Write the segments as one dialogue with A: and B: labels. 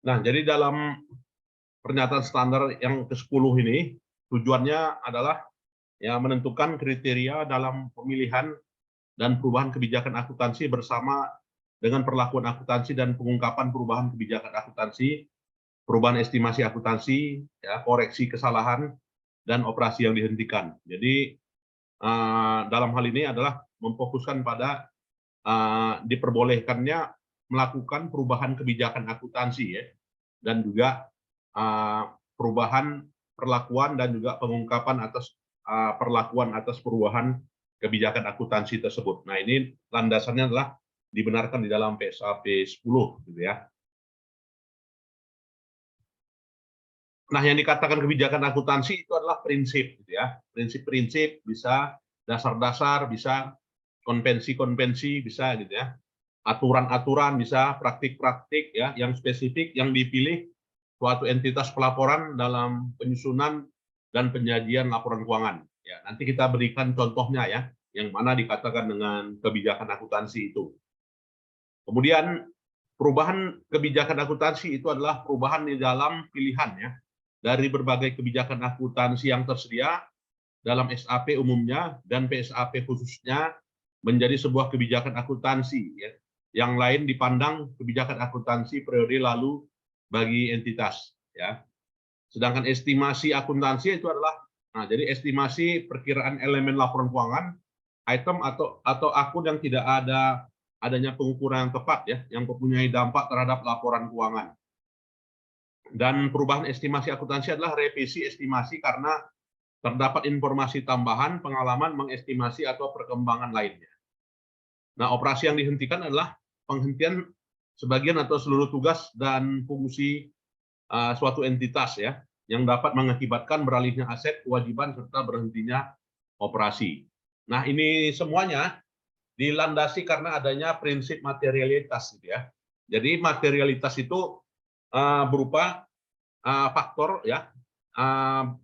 A: Nah, jadi dalam pernyataan standar yang ke-10 ini, tujuannya adalah ya menentukan kriteria dalam pemilihan dan perubahan kebijakan akuntansi bersama dengan perlakuan akuntansi dan pengungkapan perubahan kebijakan akuntansi, perubahan estimasi akuntansi, ya, koreksi kesalahan, dan operasi yang dihentikan. Jadi dalam hal ini adalah memfokuskan pada diperbolehkannya melakukan perubahan kebijakan akuntansi, ya, dan juga perubahan perlakuan dan juga pengungkapan atas perlakuan atas perubahan kebijakan akuntansi tersebut. Nah, ini landasannya adalah dibenarkan di dalam PSAP 10, gitu ya. Nah, yang dikatakan kebijakan akuntansi itu adalah prinsip, gitu ya. Prinsip-prinsip, bisa dasar-dasar, bisa konvensi-konvensi, bisa gitu ya. Aturan-aturan, bisa praktik-praktik ya yang spesifik yang dipilih suatu entitas pelaporan dalam penyusunan dan penyajian laporan keuangan. Ya, nanti kita berikan contohnya ya, yang mana dikatakan dengan kebijakan akuntansi itu. Kemudian perubahan kebijakan akuntansi itu adalah perubahan di dalam pilihan ya dari berbagai kebijakan akuntansi yang tersedia dalam SAP umumnya dan PSAP khususnya menjadi sebuah kebijakan akuntansi ya. Yang lain dipandang kebijakan akuntansi periode lalu bagi entitas ya. Sedangkan estimasi akuntansi itu adalah jadi estimasi perkiraan elemen laporan keuangan item atau akun yang tidak adanya pengukuran yang tepat ya yang mempunyai dampak terhadap laporan keuangan. Dan perubahan estimasi akuntansi adalah revisi estimasi karena terdapat informasi tambahan, pengalaman, mengestimasi, atau perkembangan lainnya. Nah, operasi yang dihentikan adalah penghentian sebagian atau seluruh tugas dan fungsi suatu entitas ya, yang dapat mengakibatkan beralihnya aset, kewajiban, serta berhentinya operasi. Nah, ini semuanya dilandasi karena adanya prinsip materialitas, gitu ya. Jadi materialitas itu berupa faktor ya,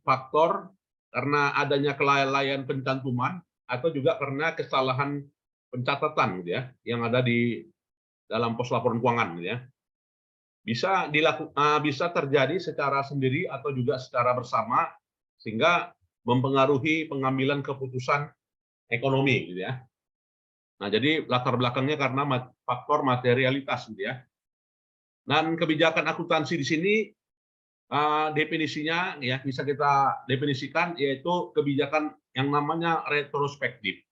A: faktor karena adanya kelalaian pencantuman atau juga karena kesalahan pencatatan gitu ya yang ada di dalam pos laporan keuangan gitu ya. Bisa terjadi secara sendiri atau juga secara bersama sehingga mempengaruhi pengambilan keputusan ekonomi gitu ya. Nah, jadi latar belakangnya karena faktor materialitas gitu ya. Dan kebijakan akuntansi di sini definisinya ya bisa kita definisikan yaitu kebijakan yang namanya retrospektif.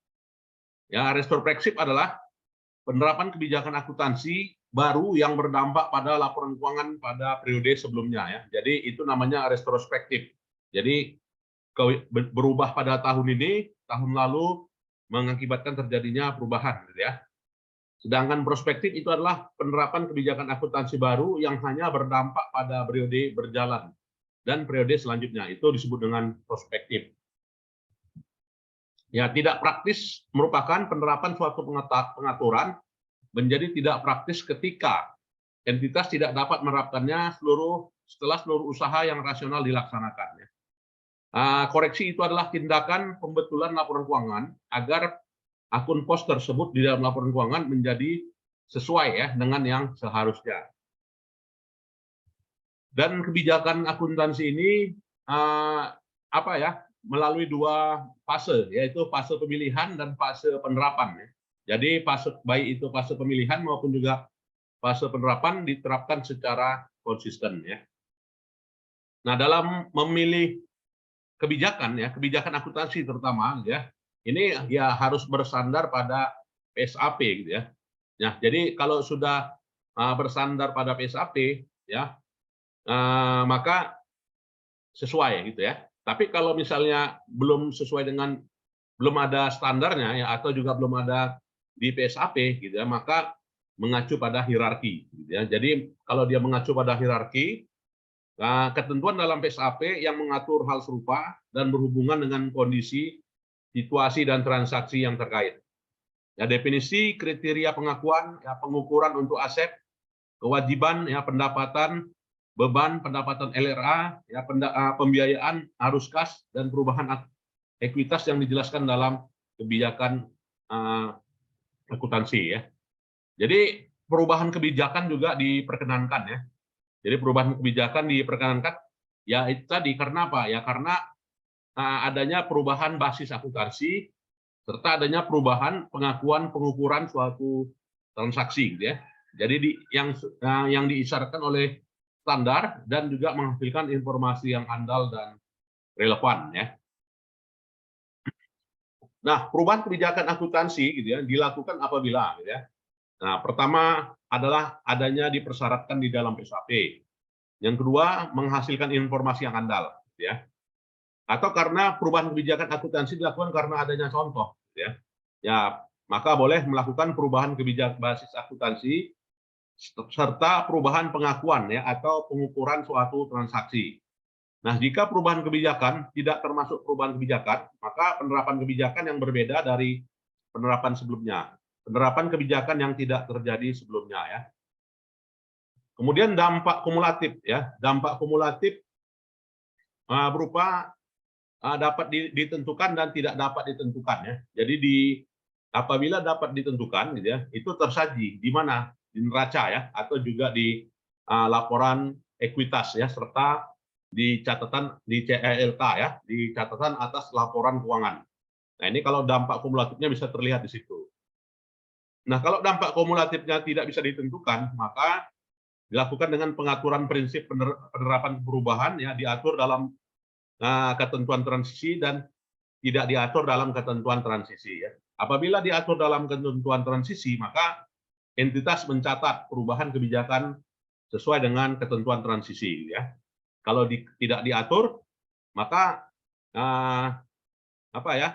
A: Ya, retrospektif adalah penerapan kebijakan akuntansi baru yang berdampak pada laporan keuangan pada periode sebelumnya ya. Jadi itu namanya retrospektif. Jadi berubah pada tahun ini, tahun lalu mengakibatkan terjadinya perubahan gitu ya. Sedangkan prospektif itu adalah penerapan kebijakan akuntansi baru yang hanya berdampak pada periode berjalan dan periode selanjutnya. Itu disebut dengan prospektif. Ya, tidak praktis merupakan penerapan suatu pengaturan menjadi tidak praktis ketika entitas tidak dapat menerapkannya setelah seluruh usaha yang rasional dilaksanakan. Koreksi itu adalah tindakan pembetulan laporan keuangan agar akun pos tersebut di dalam laporan keuangan menjadi sesuai ya dengan yang seharusnya. Dan kebijakan akuntansi ini melalui dua fase, yaitu fase pemilihan dan fase penerapan. Jadi baik itu fase pemilihan maupun juga fase penerapan diterapkan secara konsisten ya. Nah, dalam memilih kebijakan ya, kebijakan akuntansi terutama ya, ini ya harus bersandar pada PSAP gitu ya. Nah, jadi kalau sudah bersandar pada PSAP ya, maka sesuai gitu ya. Tapi kalau misalnya belum sesuai dengan belum ada standarnya ya atau juga belum ada di PSAP gitu ya, maka mengacu pada hierarki gitu ya. Jadi kalau dia mengacu pada hierarki, ketentuan dalam PSAP yang mengatur hal serupa dan berhubungan dengan kondisi, situasi dan transaksi yang terkait. Ya, definisi kriteria pengakuan, ya, pengukuran untuk aset, kewajiban, ya, pendapatan, beban, pendapatan LRA, ya, pembiayaan arus kas dan perubahan ekuitas yang dijelaskan dalam kebijakan akuntansi ya. Jadi perubahan kebijakan juga diperkenankan ya. Jadi perubahan kebijakan diperkenankan ya itu tadi karena apa? Ya karena adanya perubahan basis akuntansi serta adanya perubahan pengakuan pengukuran suatu transaksi, gitu ya. Jadi yang diisyaratkan oleh standar dan juga menghasilkan informasi yang andal dan relevan, ya. Nah, perubahan kebijakan akuntansi gitu ya dilakukan apabila, gitu ya. Nah, pertama adalah adanya dipersyaratkan di dalam SAP. Yang kedua, menghasilkan informasi yang andal, gitu ya. Atau karena perubahan kebijakan akuntansi dilakukan karena adanya contoh, gitu ya. Ya, maka boleh melakukan perubahan kebijakan basis akuntansi serta perubahan pengakuan ya atau pengukuran suatu transaksi. Nah, jika perubahan kebijakan tidak termasuk perubahan kebijakan, maka penerapan kebijakan yang berbeda dari penerapan sebelumnya. Penerapan kebijakan yang tidak terjadi sebelumnya, ya. Kemudian dampak kumulatif, ya. Dampak kumulatif berupa dapat ditentukan dan tidak dapat ditentukan, ya. Jadi apabila dapat ditentukan, gitu ya, itu tersaji di mana, di neraca, ya, atau juga di laporan ekuitas, ya, serta di catatan di CELK, ya, di catatan atas laporan keuangan. Nah, ini kalau dampak kumulatifnya bisa terlihat di situ. Nah, kalau dampak kumulatifnya tidak bisa ditentukan, maka dilakukan dengan pengaturan prinsip penerapan perubahan, ya, diatur dalam ketentuan transisi dan tidak diatur dalam ketentuan transisi, ya. Apabila diatur dalam ketentuan transisi, maka entitas mencatat perubahan kebijakan sesuai dengan ketentuan transisi, ya. Kalau tidak diatur, maka apa ya?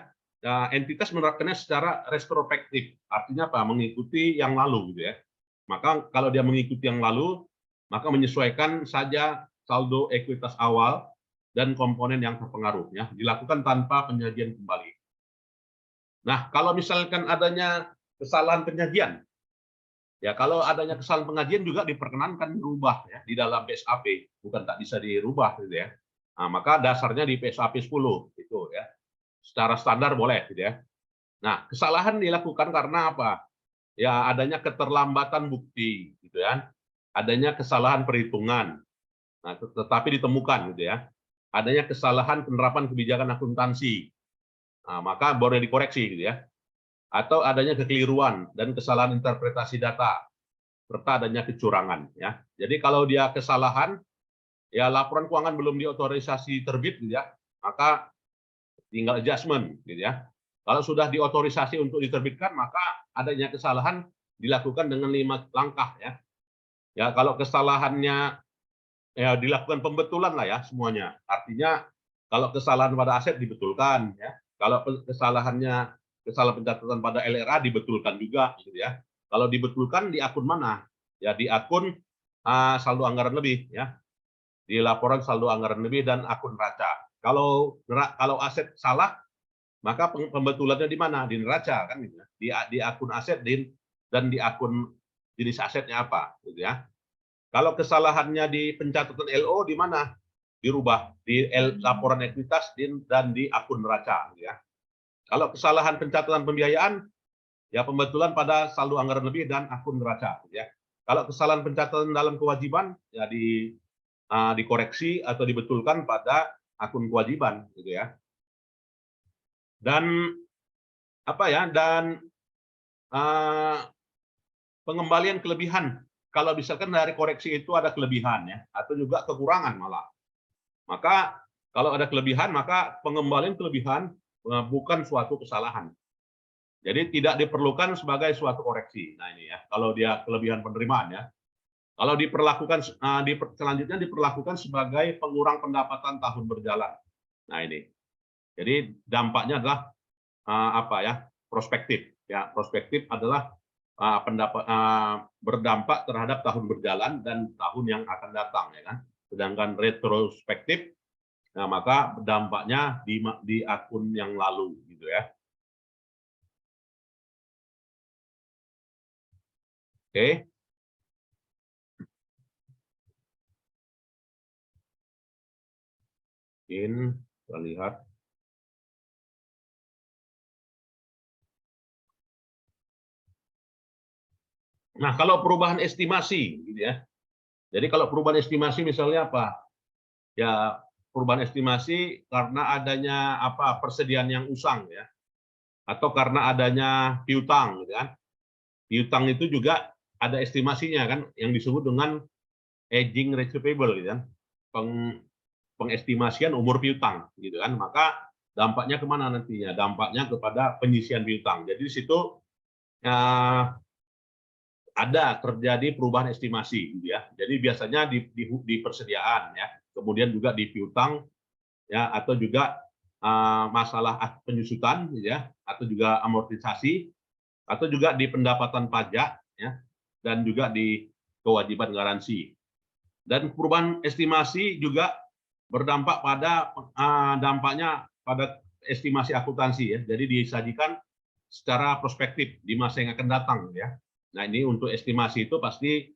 A: Entitas menerapkannya secara retrospektif. Artinya apa? Mengikuti yang lalu, gitu ya. Maka kalau dia mengikuti yang lalu, maka menyesuaikan saja saldo ekuitas awal dan komponen yang terpengaruh, ya. Dilakukan tanpa penyajian kembali. Nah, kalau misalkan adanya kesalahan penyajian, ya kalau adanya kesalahan pengajian juga diperkenankan dirubah, ya, di dalam PSAP, bukan tak bisa dirubah, gitu ya. Nah, maka dasarnya di PSAP 10 itu, ya. Secara standar boleh, gitu ya. Nah, kesalahan dilakukan karena apa? Ya adanya keterlambatan bukti, gitu ya. Adanya kesalahan perhitungan. Nah, tetapi ditemukan, gitu ya. Adanya kesalahan penerapan kebijakan akuntansi. Nah, maka boleh dikoreksi, gitu ya. Atau adanya kekeliruan dan kesalahan interpretasi data serta adanya kecurangan, ya. Jadi kalau dia kesalahan, ya laporan keuangan belum diotorisasi terbit, gitu ya, maka tinggal adjustment, gitu ya. Kalau sudah diotorisasi untuk diterbitkan, maka adanya kesalahan dilakukan dengan 5 langkah, ya. Ya kalau kesalahannya ya dilakukan pembetulan lah, ya, semuanya. Artinya kalau kesalahan pada aset dibetulkan, ya. Kalau kesalahan pencatatan pada LRA dibetulkan juga, gitu ya. Kalau dibetulkan di akun mana? Ya di akun saldo anggaran lebih, ya. Di laporan saldo anggaran lebih dan akun neraca. Kalau aset salah, maka pembetulannya di mana? Di neraca, kan, gitu ya. Di akun aset dan di akun jenis asetnya apa, gitu ya. Kalau kesalahannya di pencatatan LO di mana? Dirubah di laporan ekuitas dan di akun neraca, gitu ya. Kalau kesalahan pencatatan pembiayaan, ya pembetulan pada saldo anggaran lebih dan akun neraca, gitu ya. Kalau kesalahan pencatatan dalam kewajiban, ya dikoreksi atau dibetulkan pada akun kewajiban, gitu ya. Dan apa ya? Dan pengembalian kelebihan. Kalau misalkan dari koreksi itu ada kelebihan, ya, atau juga kekurangan malah. Maka kalau ada kelebihan, maka pengembalian kelebihan bukan suatu kesalahan. Jadi tidak diperlukan sebagai suatu koreksi. Nah ini, ya, kalau dia kelebihan penerimaan, ya. Kalau selanjutnya diperlakukan sebagai pengurang pendapatan tahun berjalan. Nah ini. Jadi dampaknya adalah apa ya? Prospektif. Ya, prospektif adalah berdampak terhadap tahun berjalan dan tahun yang akan datang, ya kan. Sedangkan retrospektif, nah maka dampaknya di akun yang lalu, gitu ya. Oke. Mungkin kita lihat. Nah, kalau perubahan estimasi, gitu ya. Jadi kalau perubahan estimasi misalnya apa? Ya perubahan estimasi karena adanya apa persediaan yang usang ya, atau karena adanya piutang gitu kan. Piutang itu juga ada estimasinya kan yang disebut dengan aging receivable gitu kan. Pengestimasian umur piutang gitu kan. Maka dampaknya kemana nantinya? Dampaknya kepada penyisian piutang. Jadi di situ eh, ada terjadi perubahan estimasi gitu ya. Jadi biasanya di persediaan ya, kemudian juga di piutang ya, atau juga masalah penyusutan gitu ya, atau juga amortisasi, atau juga di pendapatan pajak ya, dan juga di kewajiban garansi. Dan perubahan estimasi juga berdampak pada dampaknya pada estimasi akuntansi ya. Jadi disajikan secara prospektif di masa yang akan datang ya. Nah, ini untuk estimasi itu pasti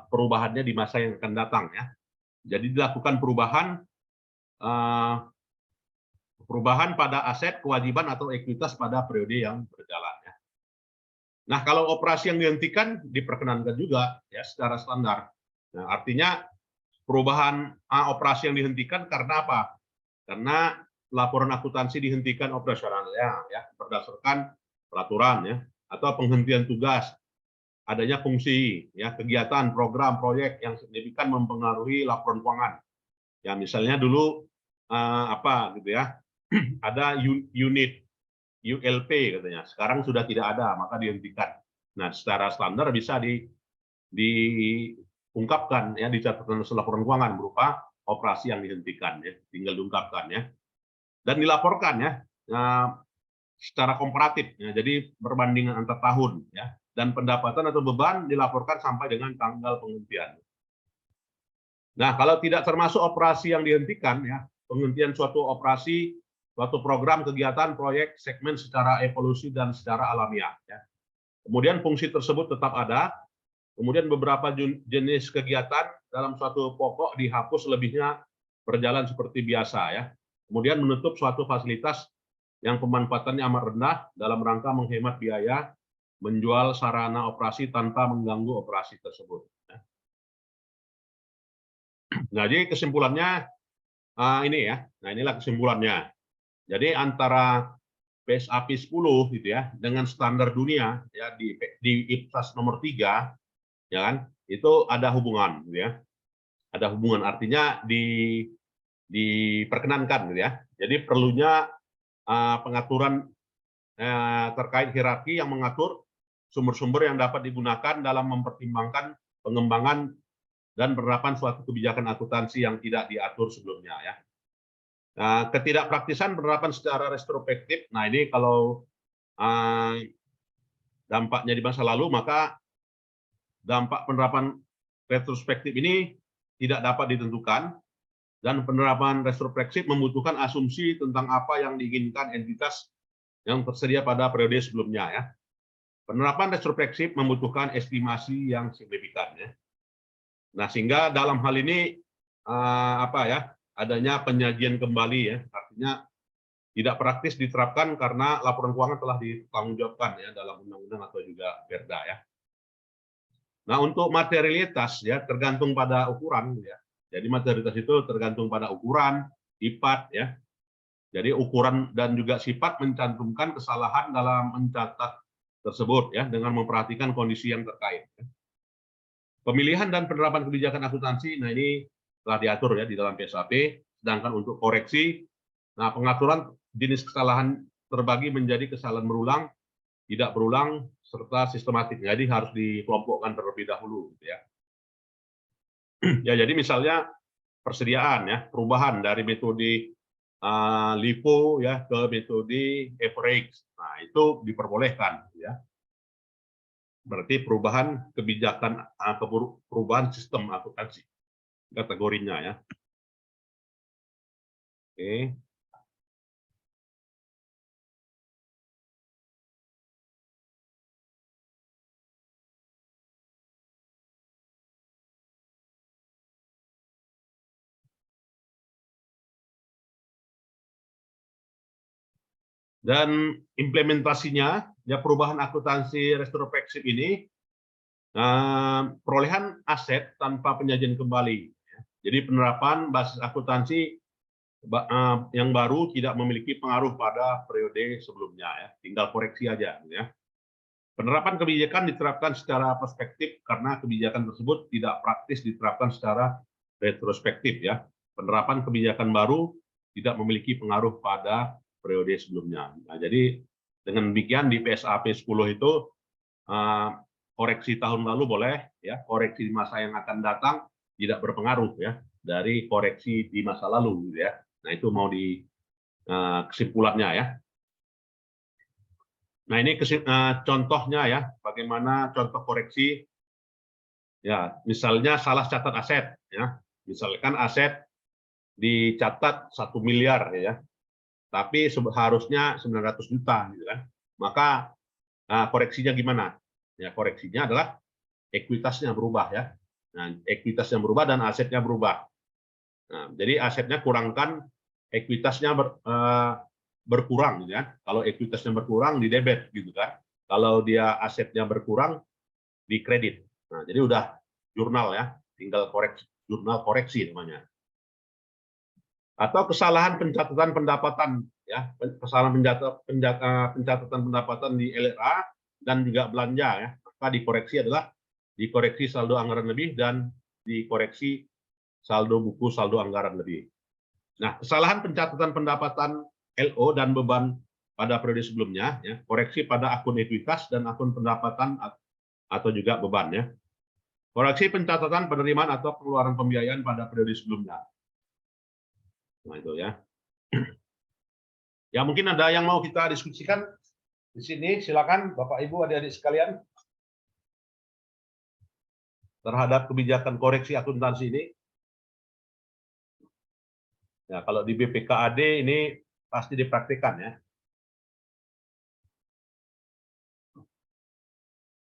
A: perubahannya di masa yang akan datang ya. Jadi dilakukan perubahan pada aset, kewajiban atau ekuitas pada periode yang berjalan ya. Nah, kalau operasi yang dihentikan diperkenankan juga ya secara standar. Nah, artinya perubahan operasi yang dihentikan karena apa? Karena laporan akuntansi dihentikan operasionalnya ya berdasarkan peraturan ya, atau penghentian tugas, adanya fungsi ya, kegiatan, program, proyek yang signifikan mempengaruhi laporan keuangan. Ya misalnya dulu apa gitu ya, ada unit ULP katanya, sekarang sudah tidak ada, maka dihentikan. Nah, secara standar bisa diungkapkan ya di catatan laporan keuangan berupa operasi yang dihentikan ya, tinggal diungkapkan ya, dan dilaporkan ya secara komparatif ya, jadi perbandingan antar tahun ya, dan pendapatan atau beban dilaporkan sampai dengan tanggal penghentian. Nah, kalau tidak termasuk operasi yang dihentikan ya, penghentian suatu operasi, suatu program, kegiatan, proyek, segmen secara evolusi dan secara alamiah ya. Kemudian fungsi tersebut tetap ada. Kemudian beberapa jenis kegiatan dalam suatu pokok dihapus, lebihnya berjalan seperti biasa ya. Kemudian menutup suatu fasilitas yang pemanfaatannya amat rendah dalam rangka menghemat biaya, menjual sarana operasi tanpa mengganggu operasi tersebut. Nah, jadi kesimpulannya ini ya. Nah, inilah kesimpulannya. Jadi antara PSAP 10 gitu ya dengan standar dunia ya di IPSAS nomor 3 ya kan, itu ada hubungan gitu ya. Ada hubungan, artinya diperkenankan gitu ya. Jadi perlunya pengaturan terkait hierarki yang mengatur sumber-sumber yang dapat digunakan dalam mempertimbangkan pengembangan dan penerapan suatu kebijakan akuntansi yang tidak diatur sebelumnya ya. Nah, ketidakpraktisan penerapan secara retrospektif. Nah, ini kalau dampaknya di masa lalu, maka dampak penerapan retrospektif ini tidak dapat ditentukan, dan penerapan retrospektif membutuhkan asumsi tentang apa yang diinginkan entitas yang tersedia pada periode sebelumnya ya. Penerapan retrospektif membutuhkan estimasi yang signifikan ya. Nah, sehingga dalam hal ini apa ya, adanya penyajian kembali ya, artinya tidak praktis diterapkan karena laporan keuangan telah ditanggungjawabkan ya dalam undang-undang atau juga Perda ya. Nah, untuk materialitas ya tergantung pada ukuran ya. Jadi materialitas itu tergantung pada ukuran, sifat ya. Jadi ukuran dan juga sifat mencantumkan kesalahan dalam mencatat tersebut ya, dengan memperhatikan kondisi yang terkait. Pemilihan dan penerapan kebijakan akuntansi, nah ini telah diatur ya di dalam PSAP. Sedangkan untuk koreksi, nah pengaturan jenis kesalahan terbagi menjadi kesalahan berulang, tidak berulang, serta sistematik. Jadi harus dikelompokkan terlebih dahulu gitu ya. Ya, jadi misalnya persediaan ya, perubahan dari metode LIFO ya ke metode average. Nah, itu diperbolehkan ya. Berarti perubahan kebijakan, perubahan sistem akuntansi kategorinya ya. Oke. Dan implementasinya ya, perubahan akuntansi retrospektif ini perolehan aset tanpa penyajian kembali. Jadi penerapan basis akuntansi yang baru tidak memiliki pengaruh pada periode sebelumnya, ya. Tinggal koreksi aja, ya. Penerapan kebijakan diterapkan secara prospektif karena kebijakan tersebut tidak praktis diterapkan secara retrospektif, ya. Penerapan kebijakan baru tidak memiliki pengaruh pada periode sebelumnya. Nah, jadi dengan demikian di PSAP 10 itu koreksi tahun lalu boleh, ya. Koreksi di masa yang akan datang tidak berpengaruh, ya, dari koreksi di masa lalu, ya. Nah, itu mau di kesimpulannya, ya. Nah, ini contohnya, ya, bagaimana contoh koreksi. Ya, misalnya salah catat aset, ya. Misalkan aset dicatat 1 miliar, ya. Tapi harusnya 900 juta, gitu kan. Maka koreksinya gimana? Ya, koreksinya adalah ekuitasnya berubah, ya. Nah, ekuitasnya berubah dan asetnya berubah. Nah, jadi asetnya kurangkan, ekuitasnya berkurang, gitu ya. Kalau ekuitasnya berkurang di debit, gitu kan. Kalau dia asetnya berkurang di kredit. Nah, jadi udah jurnal, ya, tinggal koreksi, jurnal koreksi namanya. Atau kesalahan pencatatan pendapatan, ya, kesalahan pencatatan pendapatan di LRA dan juga belanja, ya. Maka dikoreksi adalah dikoreksi saldo anggaran lebih dan dikoreksi saldo buku saldo anggaran lebih. Nah, kesalahan pencatatan pendapatan LO dan beban pada periode sebelumnya, ya, koreksi pada akun ekuitas dan akun pendapatan atau juga beban, ya. Koreksi pencatatan penerimaan atau pengeluaran pembiayaan pada periode sebelumnya. Nah, itu, ya. Ya, mungkin ada yang mau kita diskusikan di sini, silakan Bapak Ibu, adik-adik sekalian, terhadap kebijakan koreksi akuntansi ini. Ya, kalau di BPKAD ini pasti dipraktikkan, ya.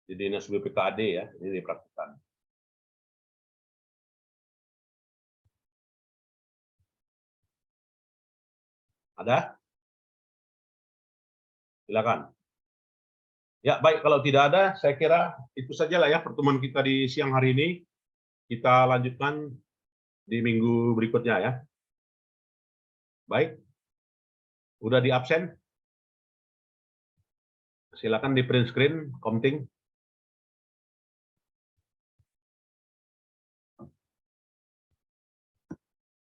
A: Di Dinas BPKAD, ya, ini dipraktikkan. Ada? Silakan. Ya, baik, kalau tidak ada, saya kira itu saja lah, ya, pertemuan kita di siang hari ini. Kita lanjutkan di minggu berikutnya, ya. Baik. Udah di absen? Silakan di print screen, Komting.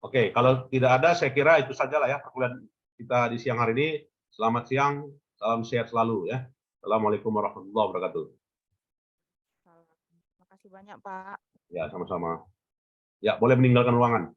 A: Oke, kalau tidak ada, saya kira itu saja lah, ya, perkuliahan kita di siang hari ini. Selamat siang, salam sehat selalu, ya. Assalamualaikum warahmatullahi wabarakatuh.
B: Terima kasih banyak, Pak.
A: Ya, sama-sama. Ya, boleh meninggalkan ruangan.